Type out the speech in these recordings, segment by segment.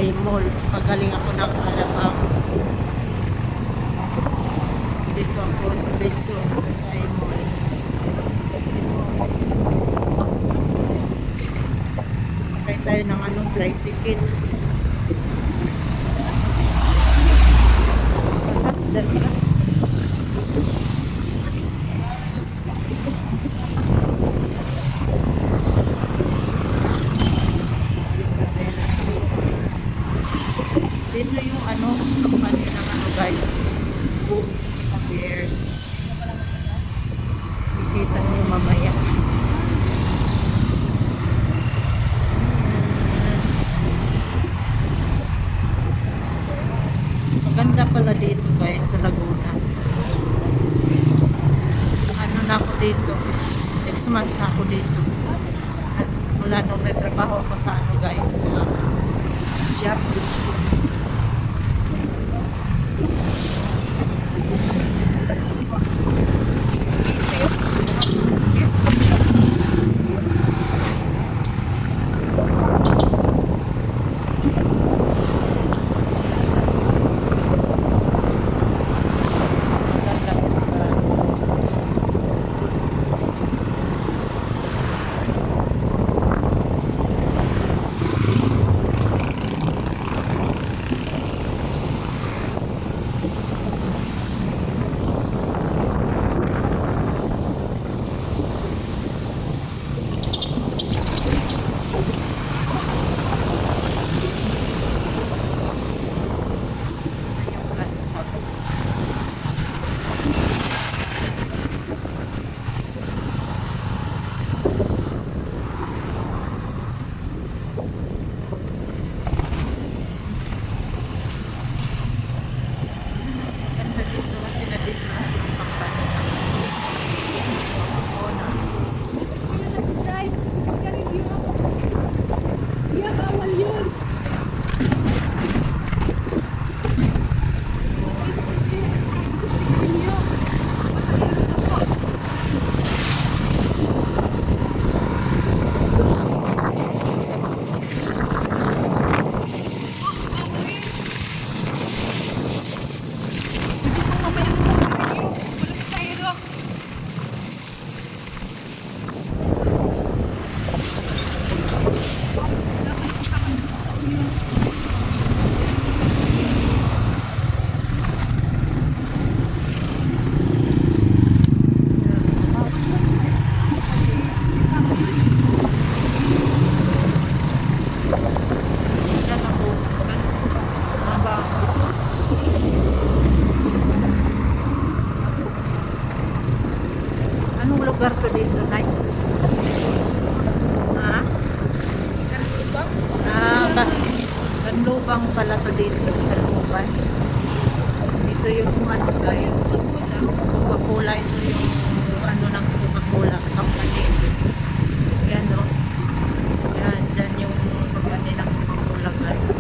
Pasay Mall. Pagaling ako ng Alabang. Dito ako dito sa Pasay Mall. Sakay tayo ng anong tricycle. Dali. Dito yung ano, company ng ano guys. Beer. Nakikita niyo mamaya. Maganda pala dito guys sa Laguna. Ano na ako dito? 6 months na ako dito. At mula nung may trabaho ako sa ano guys, shop. Anong lugar to dito, Nay? Ha? Kanlubang pala to dito sa Luban. Ito yung ano guys, Coca-Cola. Ito yung ano ng Coca-Cola company. Yan no. Yan, dyan yung company ng Coca-Cola guys.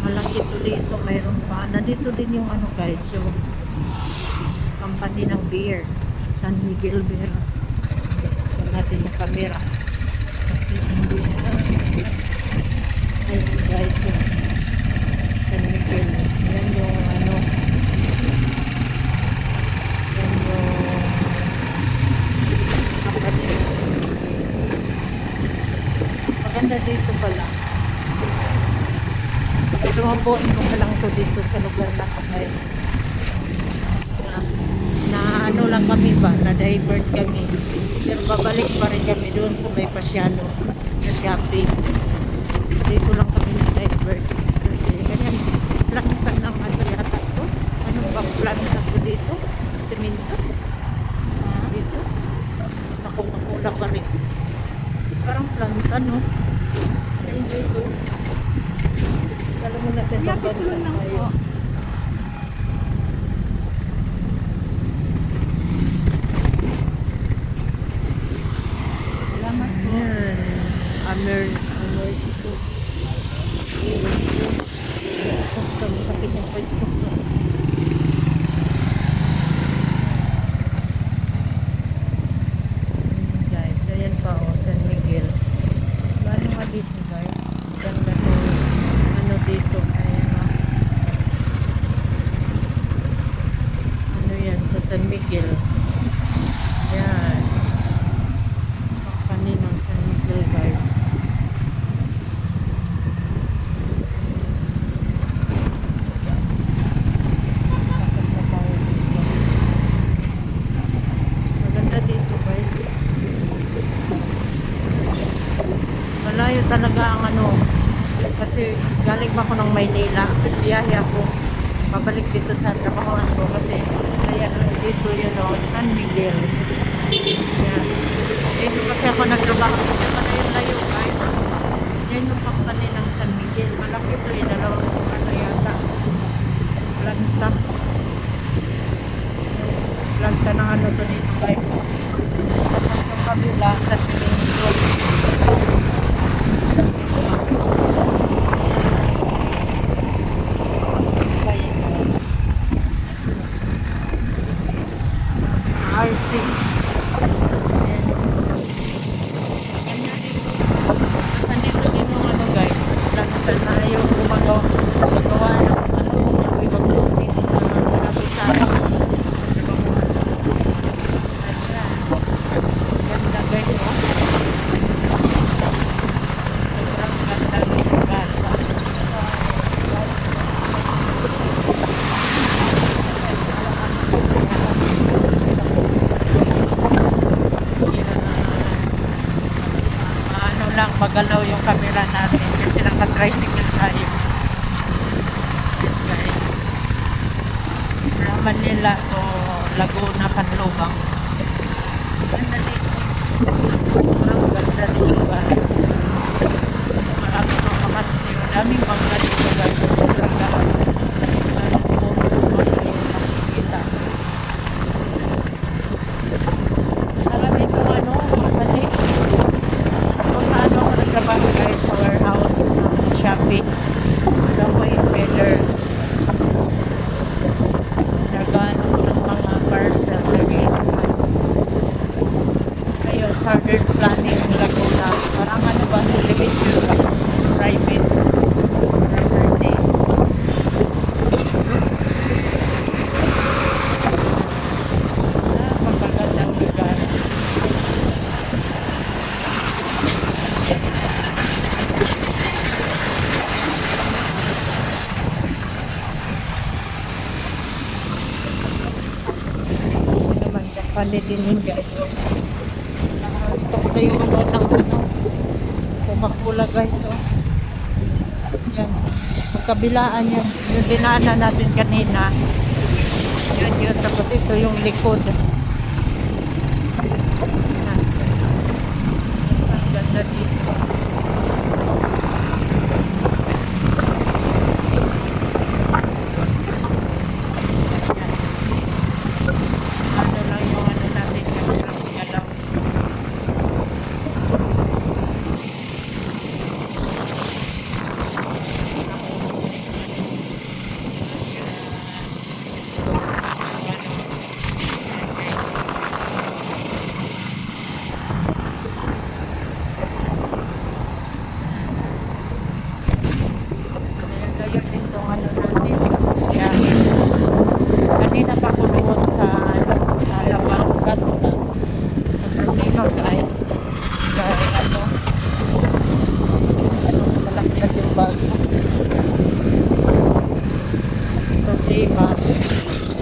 Malaki to dito, mayroon pa. Nandito din yung ano guys, yung company ng beer, San Miguel Beer. Ito natin yung camera kasi hindi ayun guys, San Miguel. Yan yung ano, yan yung company ng San Miguel. Maganda dito pala. Tumabon ko pa lang to dito sa lugar na to guys. Na ano lang kami ba, na divert kami, pero babalik pa rin kami doon sa may pasyalo sa shopping. Dito lang kami na divert kasi ganyan planta ng ano yata to, ano ba planta ko dito, semento dito sa Coca-Cola pa rin, parang planta no. Enjoy so alam mo na sa bansa tayo. Mexico. Sakit yung pwede ko. Guys, ayan pa o, San Miguel. Lalo nga dito guys. talaga ang ano, kasi galing pa ako ng Maynila, biyahe ako, pabalik dito sa trabahoan ko kasi kaya dito yun o, San Miguel. Yan. Dito kasi ako nagtrabaho, dito pa na yung layo guys. Yan yung company ng San Miguel. Malaki ito eh, dalawang ano yata. Planta. Planta ng ano to dito guys. Tapos yung kabila sa simento. RC. Yan na dito. Tapos nandito din yung ano guys, planta na yung gumagawa ng ano kasi ako ibang dito sa malapit sa trabaho. Ganda guys oh. Sobrang ganda ng lugar. Ano lang, magalaw yung camera natin kasi naka-tricycle tayo. Guys. From Manila to Laguna, Canlubang. Ganda dito. Sobrang ganda dito ba? Marami itong kamatid. Daming mangga dito guys. Talaga. Alas po yung nakikita. Marami itong ano, mali. Kung sa ano ako nagtrabaho guys sa warehouse ng Shopee. Alam ko yung better. Nagano ko ng mga parcel nag-i-scan. Ayun, Southern Planning Laguna. Parang ano ba, subdivision ba? Private property. Magagandang lugar. Naman kapali din yun guys. So, ito yung ano ng Coca-Cola guys. So, yan. Magkabilaan yan. Yung dinaanan natin kanina. Yun yun. Tapos ito yung likod. Yan. Ang ganda dito. Ano lang yung ano natin yung galaw. Kaya dito ano natin biyahe. Kanina pa ako doon sa Alabang kaso na problema guys. Dahil ano malakad yung bag. Problema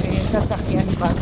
yung sasakyan bag.